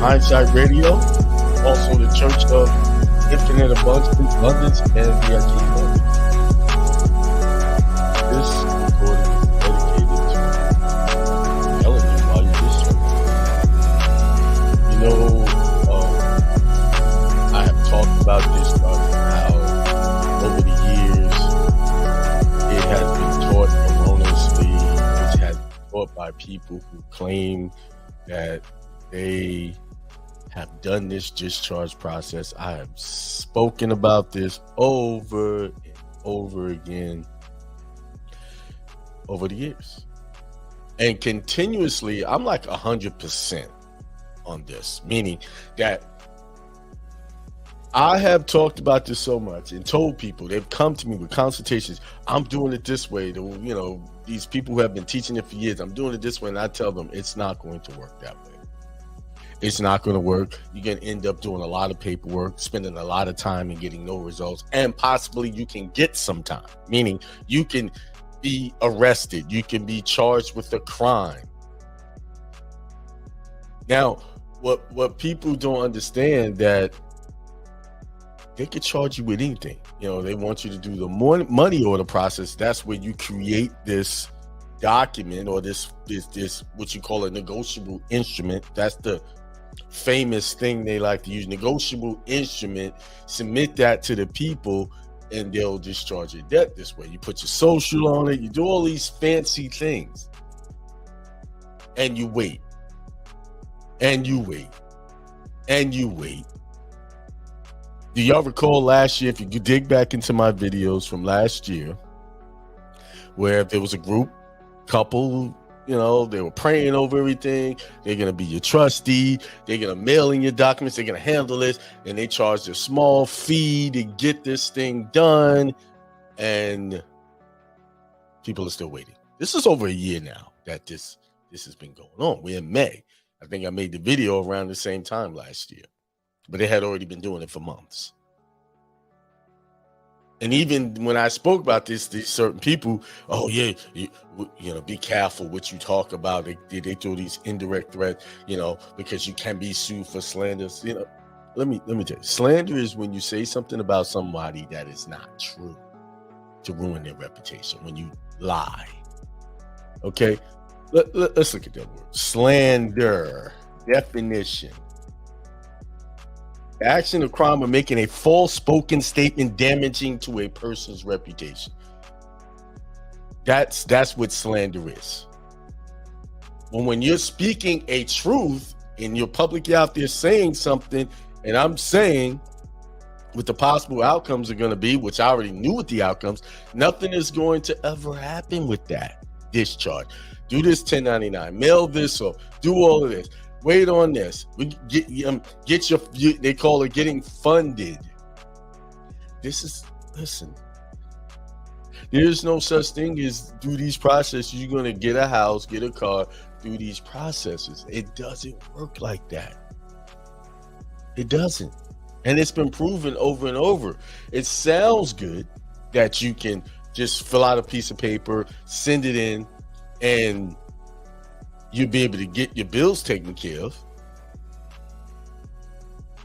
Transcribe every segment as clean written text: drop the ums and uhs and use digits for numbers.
Hindsight Radio, also the Church of Infinite Abundance and VIP Love. This recording is dedicated to telling you why you discharge. You know, I have talked about discharge and how over the years it has been taught erroneously, which has been taught by people who claim that they have done this discharge process. I have spoken about this over and over again over the years. And continuously, I'm like 100% on this, meaning that I have talked about this so much and told people, they've come to me with consultations. I'm doing it this way. These people who have been teaching it for years, I'm doing it this way. And I tell them it's not going to work that way. It's not going to work. You're going to end up doing a lot of paperwork, spending a lot of time and getting no results. And possibly you can get some time, meaning you can be arrested. You can be charged with a crime. Now, what people don't understand, that they could charge you with anything. They want you to do the money order process. That's where you create this document or this what you call a negotiable instrument. That's the famous thing they like to use, negotiable instrument. Submit that to the people and they'll discharge your debt this way. You put your social on it, you do all these fancy things, and you wait and you wait and you wait. Do y'all recall last year, if you could dig back into my videos from last year, where there was a couple, they were praying over everything. They're going to be your trustee. They're going to mail in your documents. They're going to handle this. And they charged a small fee to get this thing done. And people are still waiting. This is over a year now that this has been going on. We're in May. I think I made the video around the same time last year. But they had already been doing it for months. And even when I spoke about this, these certain people, be careful what you talk about. They throw these indirect threats, because you can be sued for slander. Let me tell you, slander is when you say something about somebody that is not true to ruin their reputation, when you lie. Okay, let's look at that word. Slander, definition. Action or crime of making a false spoken statement damaging to a person's reputation. That's what slander is. When you're speaking a truth and you're publicly out there saying something, and I'm saying what the possible outcomes are going to be, which I already knew what the outcomes, nothing is going to ever happen with that discharge. Do this 1099, mail this, or do all of this. Wait on this. We get your. They call it getting funded. Listen. There's no such thing as through these processes you're gonna get a house, get a car through these processes. It doesn't work like that. It doesn't, and it's been proven over and over. It sounds good that you can just fill out a piece of paper, send it in, and you'll be able to get your bills taken care of.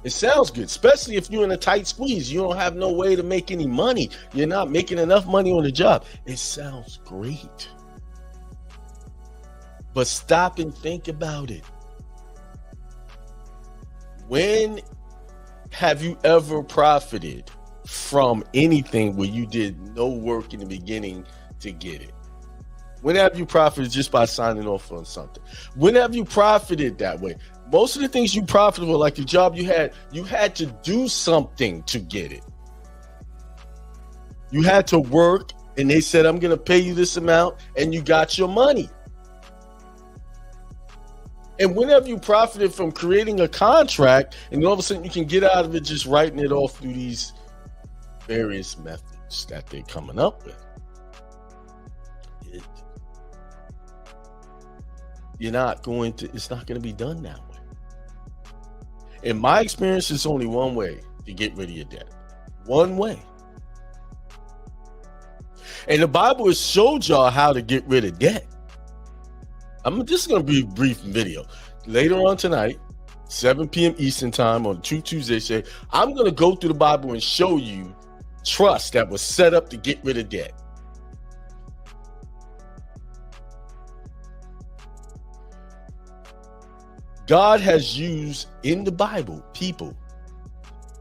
It sounds good, especially if you're in a tight squeeze. You don't have no way to make any money. You're not making enough money on the job. It sounds great. But stop and think about it. When have you ever profited from anything where you did no work in the beginning to get it? When have you profited just by signing off on something? When have you profited that way? Most of the things you profited were like the job you had to do something to get it. You had to work, and they said, I'm going to pay you this amount, and you got your money. And when have you profited from creating a contract, and all of a sudden you can get out of it just writing it off through these various methods that they're coming up with? It's not going to be done that way. In my experience, it's only one way to get rid of your debt. One way. And the Bible has showed y'all how to get rid of debt. This is going to be a brief video. Later on tonight, 7 p.m. Eastern time on True Tuesday. Say, I'm going to go through the Bible and show you trust that was set up to get rid of debt. God has used in the Bible people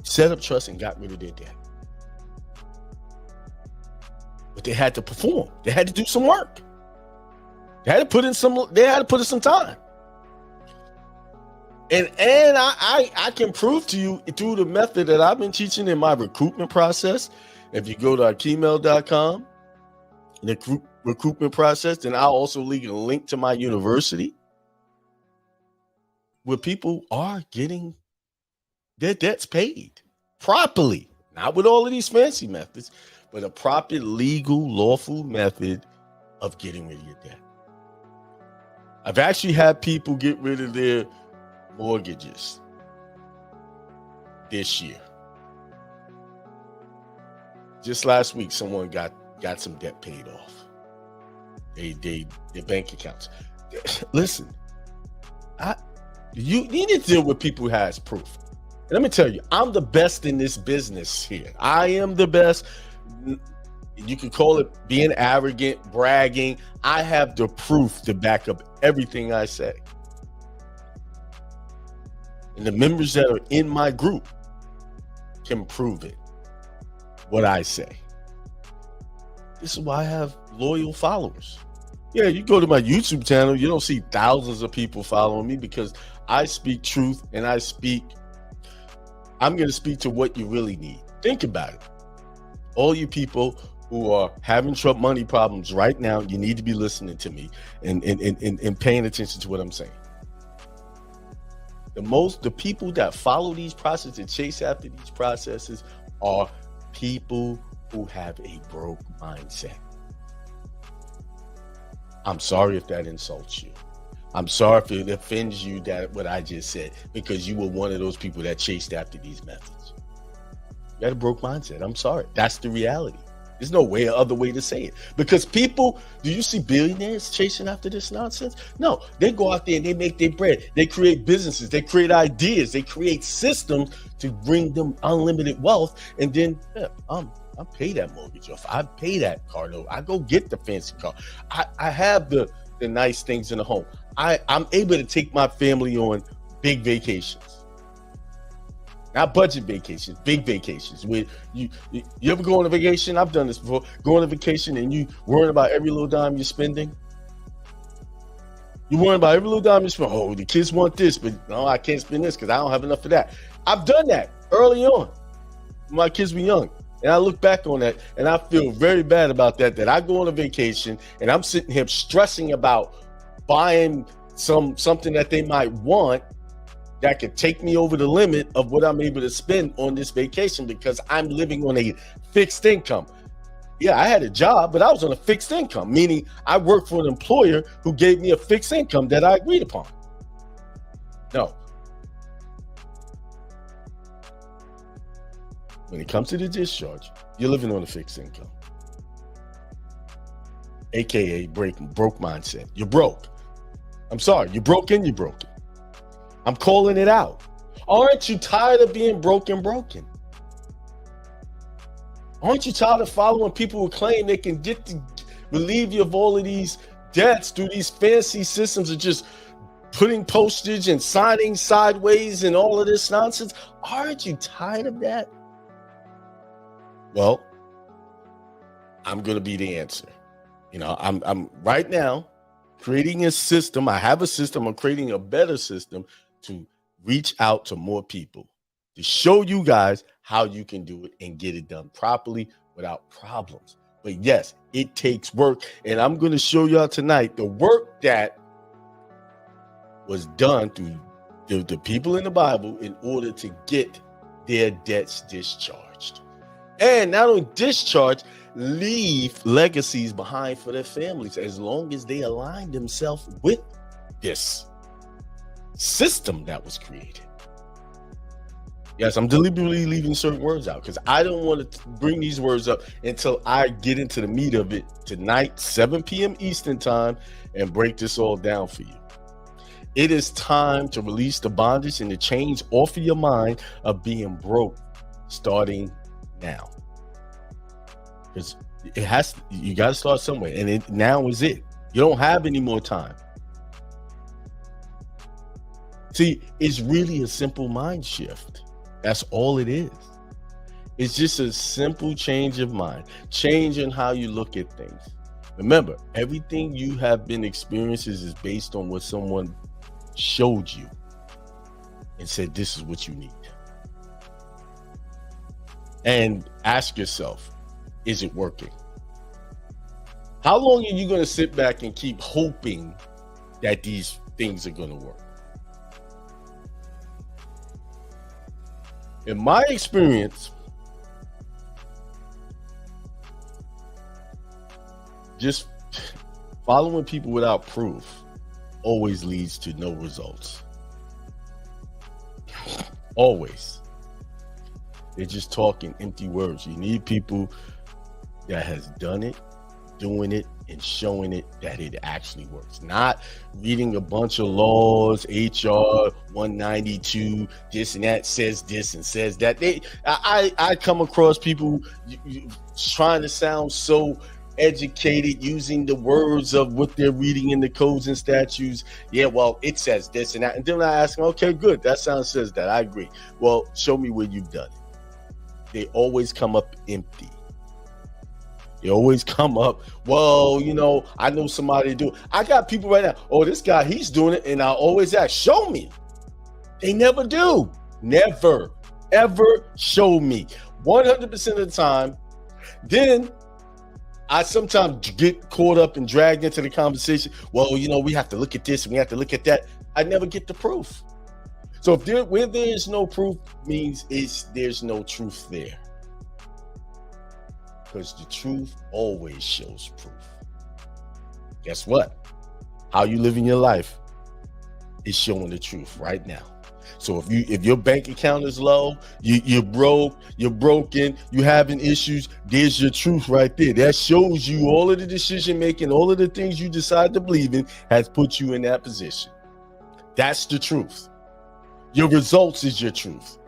set up trust and got rid of their debt. But they had to perform. They had to do some work. They had to put in some time. And I can prove to you through the method that I've been teaching in my recruitment process. If you go to Akimel.com, the recruitment process, then I'll also leave a link to my university where people are getting their debts paid properly. Not with all of these fancy methods, but a proper, legal, lawful method of getting rid of your debt. I've actually had people get rid of their mortgages this year. Just last week, someone got some debt paid off. Their bank accounts. Listen, you need to deal with people who has proof. And let me tell you, I'm the best in this business here. I am the best. You can call it being arrogant, bragging. I have the proof to back up everything I say. And the members that are in my group can prove it, what I say. This is why I have loyal followers. Yeah, you go to my YouTube channel, you don't see thousands of people following me because I speak truth and I'm going to speak to what you really need. Think about it. All you people who are having money problems right now, you need to be listening to me and paying attention to what I'm saying. The people that follow these processes and chase after these processes are people who have a broke mindset. I'm sorry if that insults you. I'm sorry if it offends you that what I just said, because you were one of those people that chased after these methods. You got a broke mindset. I'm sorry. That's the reality. There's no other way to say it. Because people, do you see billionaires chasing after this nonsense? No, they go out there and they make their bread. They create businesses. They create ideas. They create systems to bring them unlimited wealth. And then I pay that mortgage off. I pay that car note. I go get the fancy car. I have the nice things in the home. I'm able to take my family on big vacations. Not budget vacations, big vacations. Where you ever go on a vacation? I've done this before. Go on a vacation and you worrying about every little dime you're spending. You worrying about every little dime you spend. Oh, the kids want this, but no, I can't spend this because I don't have enough of that. I've done that early on. My kids were young. And I look back on that and I feel very bad about that I go on a vacation and I'm sitting here stressing about buying something that they might want that could take me over the limit of what I'm able to spend on this vacation because I'm living on a fixed income. Yeah, I had a job, but I was on a fixed income, meaning I worked for an employer who gave me a fixed income that I agreed upon. No. When it comes to the discharge, you're living on a fixed income. AKA broke mindset. You're broke. I'm sorry, you're broken. I'm calling it out. Aren't you tired of being broken? Aren't you tired of following people who claim they can relieve you of all of these debts through these fancy systems of just putting postage and signing sideways and all of this nonsense? Aren't you tired of that? Well, I'm going to be the answer. I'm right now creating a system. I have a system. I'm creating a better system to reach out to more people, to show you guys how you can do it and get it done properly without problems. But yes, it takes work. And I'm going to show y'all tonight the work that was done through the people in the Bible in order to get their debts discharged. And not only discharge, leave legacies behind for their families as long as they align themselves with this system that was created. Yes, I'm deliberately leaving certain words out because I don't want to bring these words up until I get into the meat of it tonight, 7 p.m. Eastern time, and break this all down for you. It is time to release the bondage and the chains off of your mind of being broke starting now. Because you got to start somewhere. And now is it. You don't have any more time. See, it's really a simple mind shift. That's all it is. It's just a simple change of mind, changing how you look at things. Remember, everything you have been experiencing is based on what someone showed you and said, this is what you need. And ask yourself, is it working? How long are you going to sit back and keep hoping that these things are going to work? In my experience, just following people without proof always leads to no results. Always. They're just talking empty words. You need people that has done it, doing it, and showing it that it actually works. Not reading a bunch of laws, HR 192, this and that says this and says that. I come across people trying to sound so educated, using the words of what they're reading in the codes and statutes. Yeah, well, it says this and that. And then I ask them, okay, good. That says that. I agree. Well, show me where you've done it. They always come up empty. They always come up, well, you know, I know somebody do it. I got people right now, oh, this guy, he's doing it. And I always ask, show me. They never do. Never, ever show me. 100% of the time. Then I sometimes get caught up and dragged into the conversation. Well, you know, we have to look at this and we have to look at that. I never get the proof. So where there is no proof means there's no truth there. Because the truth always shows proof. Guess what? How you living your life is showing the truth right now. So if your bank account is low, you're broke, you're broken, you having issues, there's your truth right there. That shows you all of the decision making, all of the things you decide to believe in has put you in that position. That's the truth. Your results is your truth.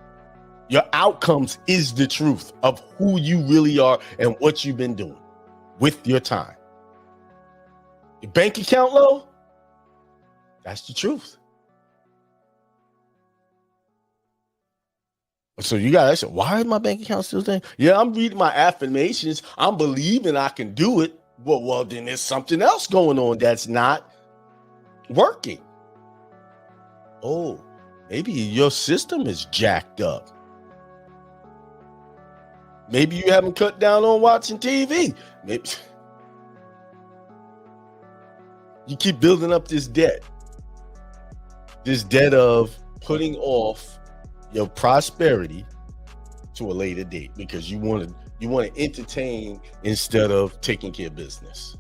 Your outcomes is the truth of who you really are and what you've been doing with your time. Your bank account low, that's the truth. So you got to ask, why is my bank account still there? Yeah, I'm reading my affirmations. I'm believing I can do it. Well, then there's something else going on that's not working. Oh, maybe your system is jacked up. Maybe you haven't cut down on watching TV. Maybe you keep building up this debt of putting off your prosperity to a later date because you want to entertain instead of taking care of business.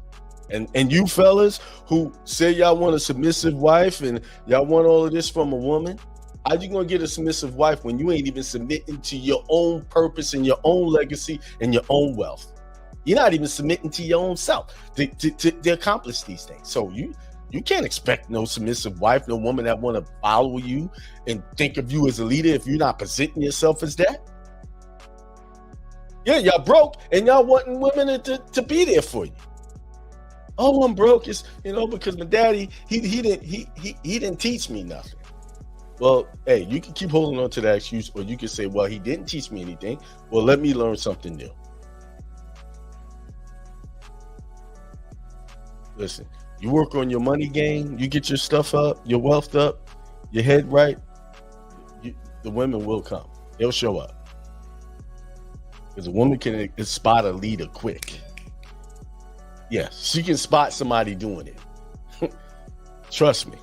And you fellas who say y'all want a submissive wife and y'all want all of this from a woman, how you gonna get a submissive wife when you ain't even submitting to your own purpose and your own legacy and your own wealth? You're not even submitting to your own self to accomplish these things. So you can't expect no submissive wife, no woman that want to follow you and think of you as a leader if you're not presenting yourself as that. Yeah, y'all broke and y'all wanting women to be there for you. Oh, I'm broke. It's, because my daddy, he didn't teach me nothing. Well, hey, you can keep holding on to that excuse, or you can say, well, he didn't teach me anything. Well, let me learn something new. Listen, you work on your money game, you get your stuff up, your wealth up, your head right, the women will come. They'll show up. Because a woman can spot a leader quick. Yes, she can spot somebody doing it. Trust me,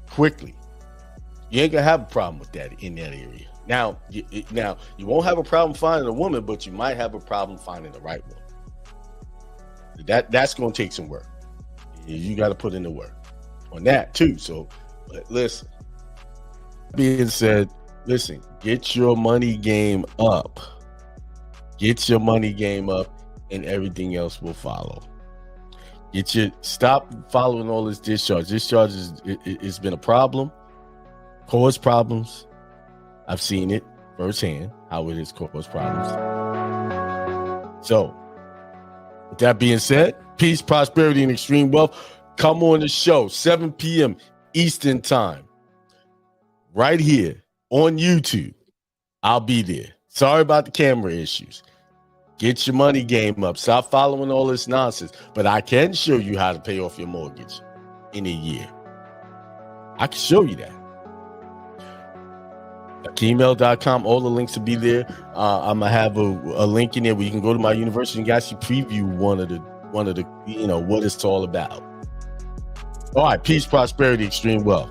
quickly. You ain't gonna have a problem with that in that area. Now you won't have a problem finding a woman, but you might have a problem finding the right one. That's gonna take some work. You got to put in the work on that too. So, but listen. Being said, listen, get your money game up. Get your money game up, and everything else will follow. Stop following all this discharge. Discharge it's been a problem, caused problems. I've seen it firsthand, how it has caused problems. So, with that being said, peace, prosperity, and extreme wealth. Come on the show, 7 p.m. Eastern time, right here on YouTube. I'll be there. Sorry about the camera issues. Get your money game up. Stop following all this nonsense. But I can show you how to pay off your mortgage in a year. I can show you that. Gmail.com. All the links will be there. I'm gonna have a link in there where you can go to my university and you actually preview one of the what it's all about. All right, peace, prosperity, extreme wealth.